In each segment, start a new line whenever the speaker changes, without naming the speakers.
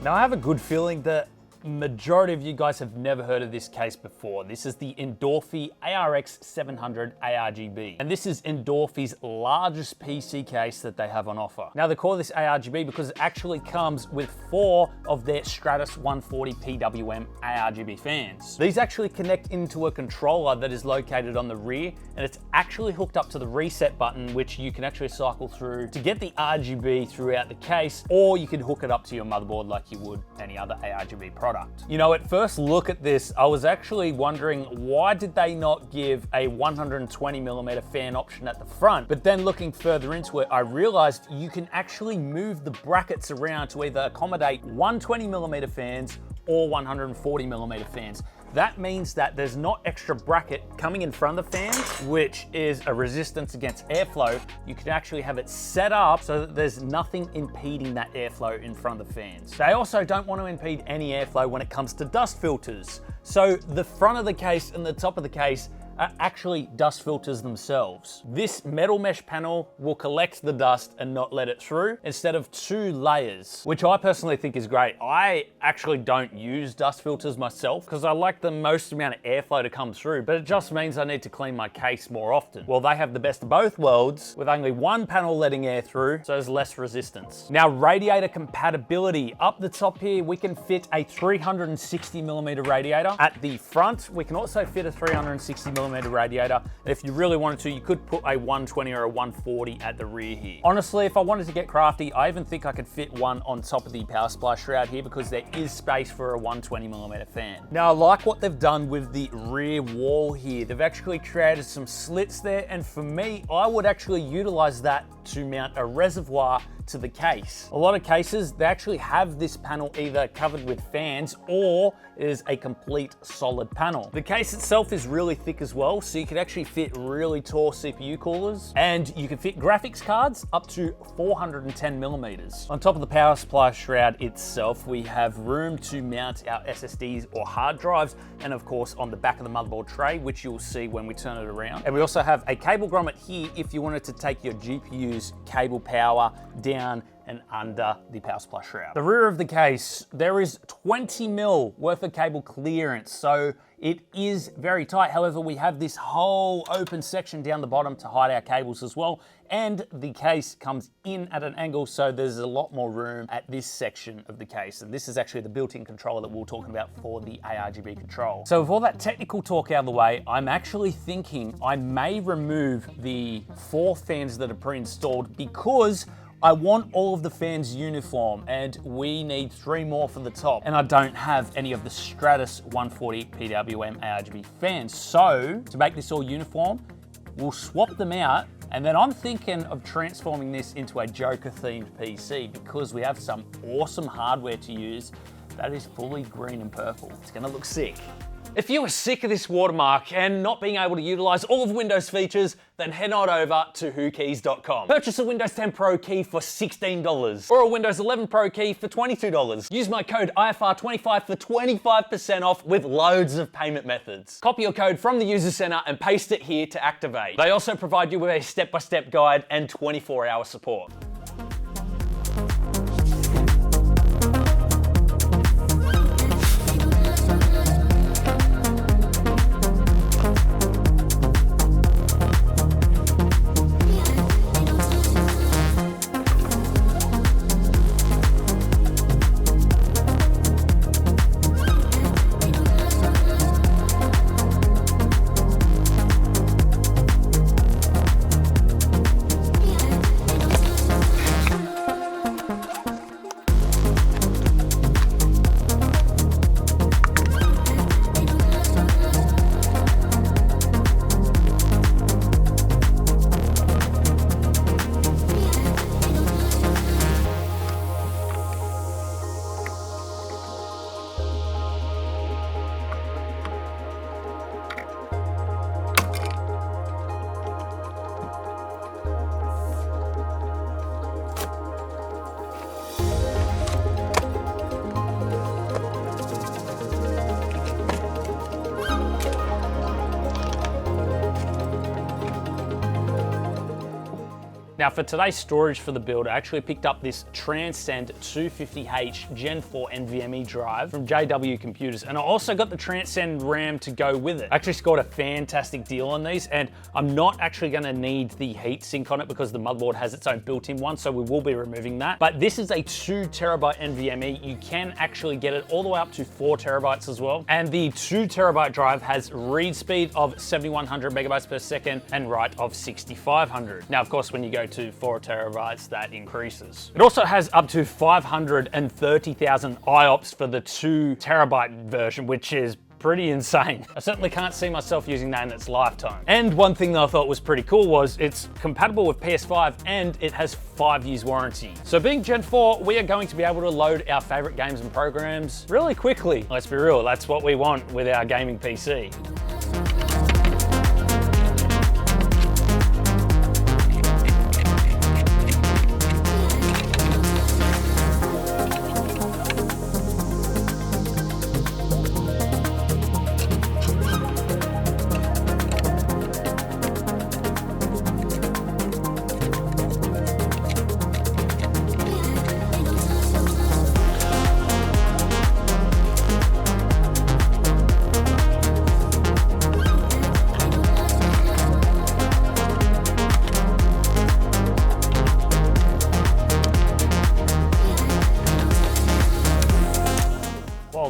Now I have a good feeling that majority of you guys have never heard of this case before. This is the Endorfy ARX 700 ARGB. And this is Endorfy's largest PC case that they have on offer. Now they call this ARGB because it actually comes with 4 of their Stratus 140 PWM ARGB fans. These actually connect into a controller that is located on the rear, and it's actually hooked up to the reset button, which you can actually cycle through to get the RGB throughout the case, or you could hook it up to your motherboard like you would any other ARGB product. You know, at first look at this, I was actually wondering why did they not give a 120mm fan option at the front? But then looking further into it, I realized you can actually move the brackets around to either accommodate 120mm fans or 140mm fans. That means that there's not extra bracket coming in front of the fans, which is a resistance against airflow. You can actually have it set up so that there's nothing impeding that airflow in front of the fans. They also don't want to impede any airflow when it comes to dust filters. So the front of the case and the top of the case are actually dust filters themselves. This metal mesh panel will collect the dust and not let it through instead of 2 layers, which I personally think is great. I actually don't use dust filters myself because I like the most amount of airflow to come through, but it just means I need to clean my case more often. Well, they have the best of both worlds with only 1 panel letting air through, so there's less resistance. Now, radiator compatibility. Up the top here, we can fit a 360mm radiator. At the front, we can also fit a 360mm radiator. And if you really wanted to, you could put a 120 or a 140 at the rear here. Honestly, if I wanted to get crafty, I even think I could fit one on top of the power supply shroud here because there is space for a 120mm fan. Now, I like what they've done with the rear wall here. They've actually created some slits there, and for me, I would actually utilize that to mount a reservoir to the case. A lot of cases, they actually have this panel either covered with fans or is a complete solid panel. The case itself is really thick as well, so you can actually fit really tall CPU coolers, and you can fit graphics cards up to 410mm. On top of the power supply shroud itself, we have room to mount our SSDs or hard drives, and of course on the back of the motherboard tray, which you'll see when we turn it around. And we also have a cable grommet here if you wanted to take your GPU's cable power down and under the power supply shroud. The rear of the case, there is 20mm worth of cable clearance, so it is very tight. However, we have this whole open section down the bottom to hide our cables as well, and the case comes in at an angle, so there's a lot more room at this section of the case. And this is actually the built-in controller that we were talking about for the ARGB control. So with all that technical talk out of the way, I'm actually thinking I may remove the 4 fans that are pre-installed because I want all of the fans uniform, and we need 3 more for the top. And I don't have any of the Stratus 140 PWM ARGB fans. So to make this all uniform, we'll swap them out. And then I'm thinking of transforming this into a Joker themed PC because we have some awesome hardware to use that is fully green and purple. It's gonna look sick. If you are sick of this watermark and not being able to utilize all of Windows features, then head on over to whokeys.com. Purchase a Windows 10 Pro key for $16 or a Windows 11 Pro key for $22. Use my code IFR25 for 25% off with loads of payment methods. Copy your code from the user center and paste it here to activate. They also provide you with a step-by-step guide and 24-hour support. Now for today's storage for the build, I actually picked up this Transcend 250H Gen 4 NVMe drive from JW Computers, and I also got the Transcend RAM to go with it. I actually scored a fantastic deal on these, and I'm not actually gonna need the heatsink on it because the motherboard has its own built-in one, so we will be removing that. But this is a 2 terabyte NVMe. You can actually get it all the way up to 4 terabytes as well. And the 2 terabyte drive has read speed of 7,100 megabytes per second and write of 6,500. Now, of course, when you go to 4 terabytes, that increases. It also has up to 530,000 IOPS for the 2 terabyte version, which is pretty insane. I certainly can't see myself using that in its lifetime. And one thing that I thought was pretty cool was it's compatible with PS5 and it has 5 years warranty. So being Gen 4, we are going to be able to load our favorite games and programs really quickly. Let's be real, that's what we want with our gaming PC.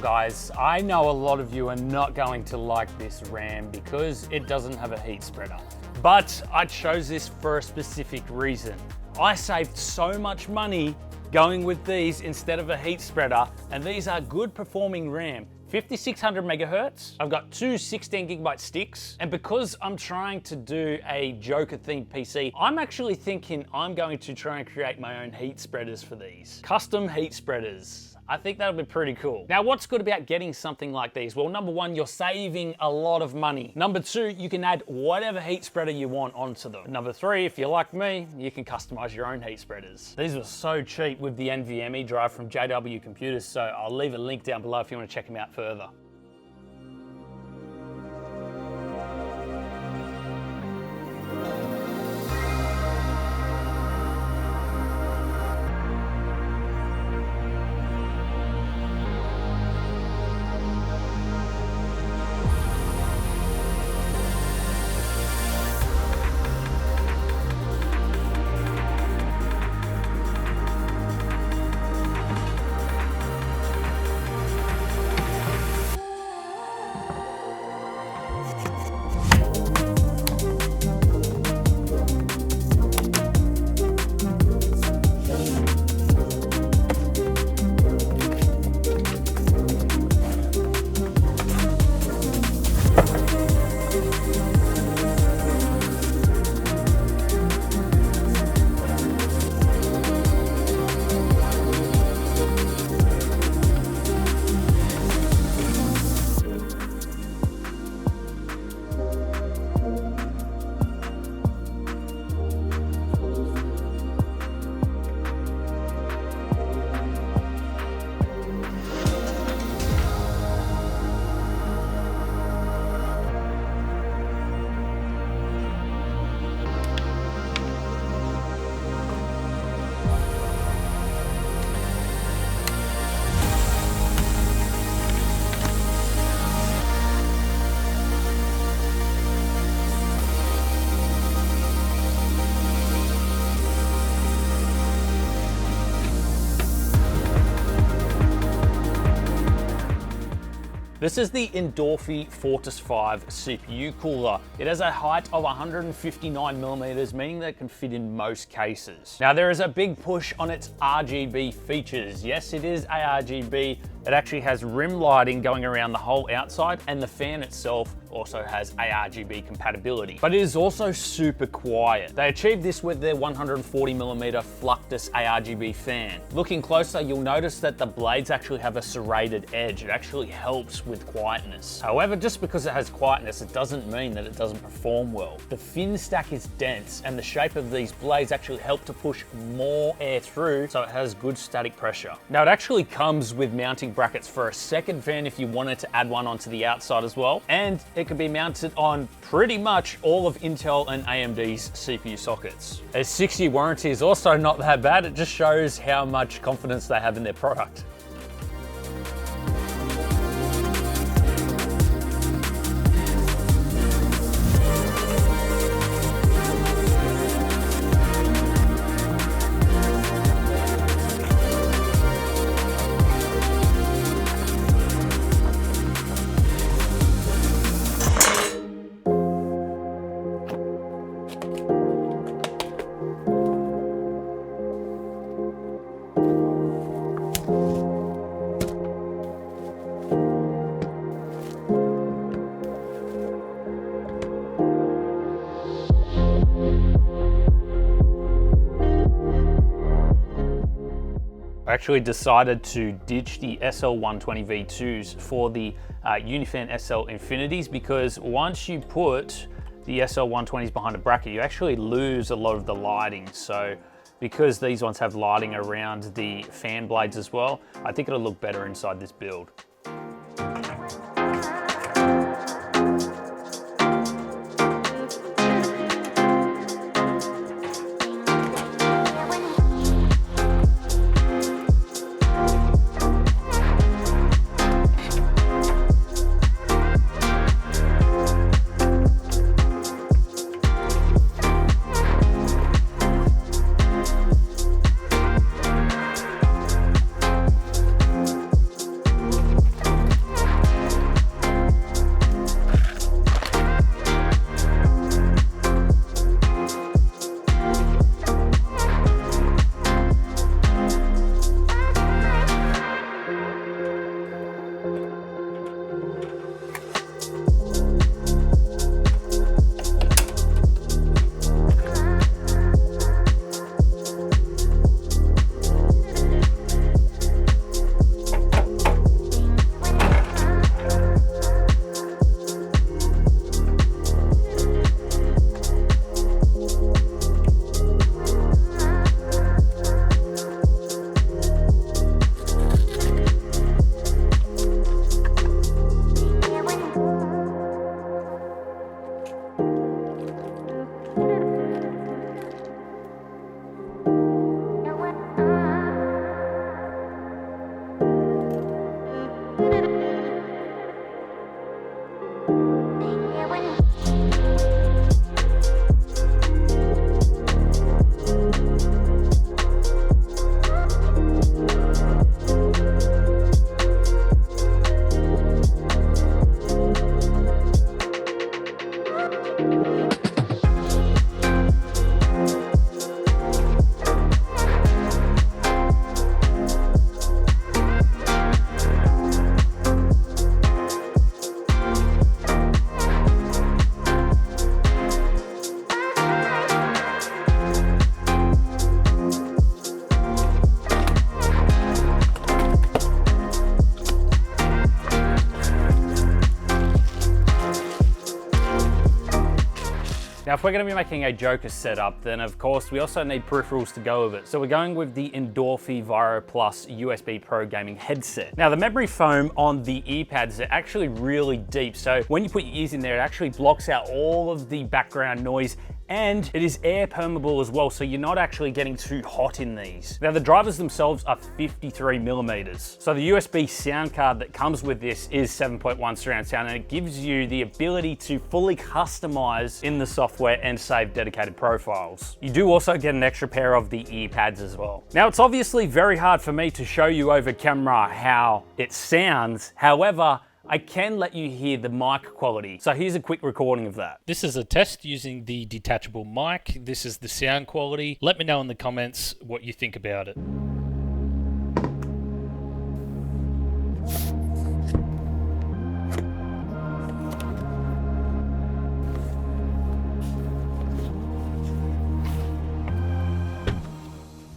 Guys, I know a lot of you are not going to like this RAM because it doesn't have a heat spreader. But I chose this for a specific reason. I saved so much money going with these instead of a heat spreader, and these are good performing RAM. 5600 megahertz. I've got 2 16 gigabyte sticks, and because I'm trying to do a Joker themed PC, I'm actually thinking I'm going to try and create my own heat spreaders for these. Custom heat spreaders. I think that'll be pretty cool. Now, what's good about getting something like these? Well, number one, you're saving a lot of money. Number two, you can add whatever heat spreader you want onto them. Number three, if you're like me, you can customize your own heat spreaders. These were so cheap with the NVMe drive from JW Computers, so I'll leave a link down below if you want to check them out further. This is the Endorfy Fortis 5 CPU cooler. It has a height of 159 millimeters, meaning that it can fit in most cases. Now, there is a big push on its RGB features. Yes, it is ARGB. It actually has rim lighting going around the whole outside, and the fan itself also has ARGB compatibility. But it is also super quiet. They achieved this with their 140mm Fluctus ARGB fan. Looking closer, you'll notice that the blades actually have a serrated edge. It actually helps with quietness. However, just because it has quietness, it doesn't mean that it doesn't perform well. The fin stack is dense, and the shape of these blades actually help to push more air through, so it has good static pressure. Now, it actually comes with mounting mounting brackets for a second fan if you wanted to add one onto the outside as well. And it can be mounted on pretty much all of Intel and AMD's CPU sockets. A 6-year warranty is also not that bad. It just shows how much confidence they have in their product. I actually decided to ditch the SL120 V2s for the Unifan SL Infinities, because once you put the SL120s behind a bracket, you actually lose a lot of the lighting. So because these ones have lighting around the fan blades as well, I think it'll look better inside this build. Now, if we're going to be making a Joker setup, then of course we also need peripherals to go with it. So we're going with the Endorfy Viro Plus USB Pro gaming headset. Now, the memory foam on the ear pads are actually really deep. So when you put your ears in there, it actually blocks out all of the background noise, and it is air permeable as well, so you're not actually getting too hot in these. Now, the drivers themselves are 53 millimeters. So the USB sound card that comes with this is 7.1 surround sound, and it gives you the ability to fully customize in the software and save dedicated profiles. You do also get an extra pair of the ear pads as well. Now, it's obviously very hard for me to show you over camera how it sounds. However, I can let you hear the mic quality. So here's a quick recording of that.
This is a test using the detachable mic. This is the sound quality. Let me know in the comments what you think about it.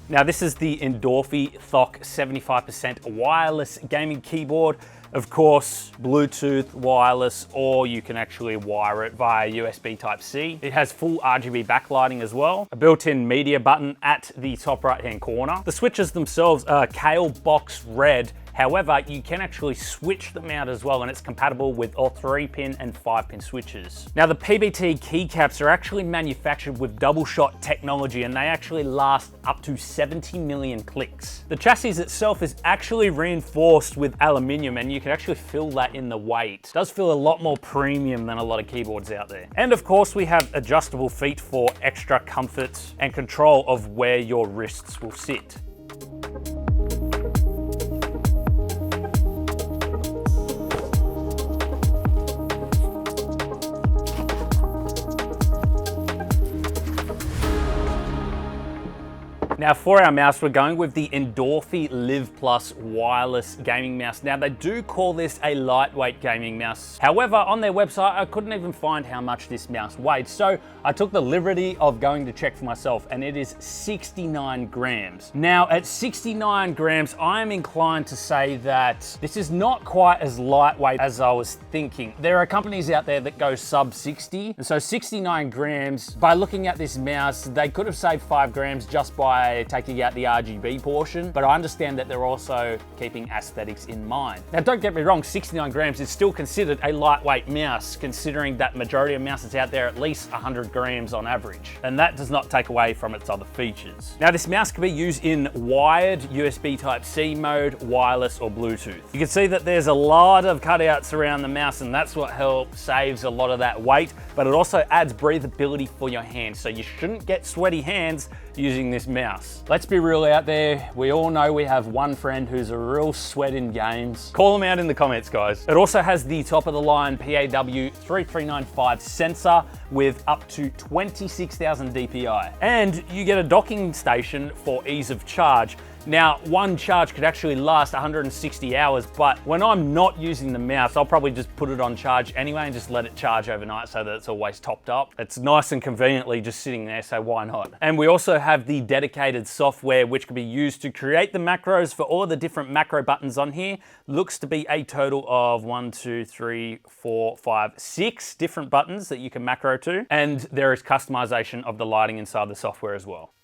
Now, this is the Endorfy THOC 75% wireless gaming keyboard. Of course, Bluetooth, wireless, or you can actually wire it via USB Type-C. It has full RGB backlighting as well, a built-in media button at the top right-hand corner. The switches themselves are Kale Box Red However, you can actually switch them out as well, and it's compatible with all 3-pin and 5-pin switches. Now, the PBT keycaps are actually manufactured with double shot technology, and they actually last up to 70 million clicks. The chassis itself is actually reinforced with aluminium, and you can actually feel that in the weight. It does feel a lot more premium than a lot of keyboards out there. And of course, we have adjustable feet for extra comfort and control of where your wrists will sit. Now for our mouse, we're going with the Endorfy Live Plus wireless gaming mouse. Now they do call this a lightweight gaming mouse. However, on their website, I couldn't even find how much this mouse weighed. So I took the liberty of going to check for myself, and it is 69 grams. Now at 69 grams, I am inclined to say that this is not quite as lightweight as I was thinking. There are companies out there that go sub 60. And so 69 grams, by looking at this mouse, they could have saved 5 grams just by taking out the RGB portion, but I understand that they're also keeping aesthetics in mind. Now don't get me wrong, 69 grams is still considered a lightweight mouse, considering that majority of mouses out there at least 100 grams on average, and that does not take away from its other features. Now this mouse can be used in wired, USB Type-C mode, wireless or Bluetooth. You can see that there's a lot of cutouts around the mouse, and that's what helps saves a lot of that weight, but it also adds breathability for your hands, so you shouldn't get sweaty hands using this mouse. Let's be real out there. We all know we have one friend who's a real sweat in games. Call them out in the comments, guys. It also has the top of the line PAW3395 sensor with up to 26,000 DPI. And you get a docking station for ease of charge. Now, one charge could actually last 160 hours, but when I'm not using the mouse, I'll probably just put it on charge anyway and just let it charge overnight so that it's always topped up. It's nice and conveniently just sitting there, so why not? And we also have the dedicated software which can be used to create the macros for all of the different macro buttons on here. Looks to be a total of 6 different buttons that you can macro to, and there is customization of the lighting inside the software as well.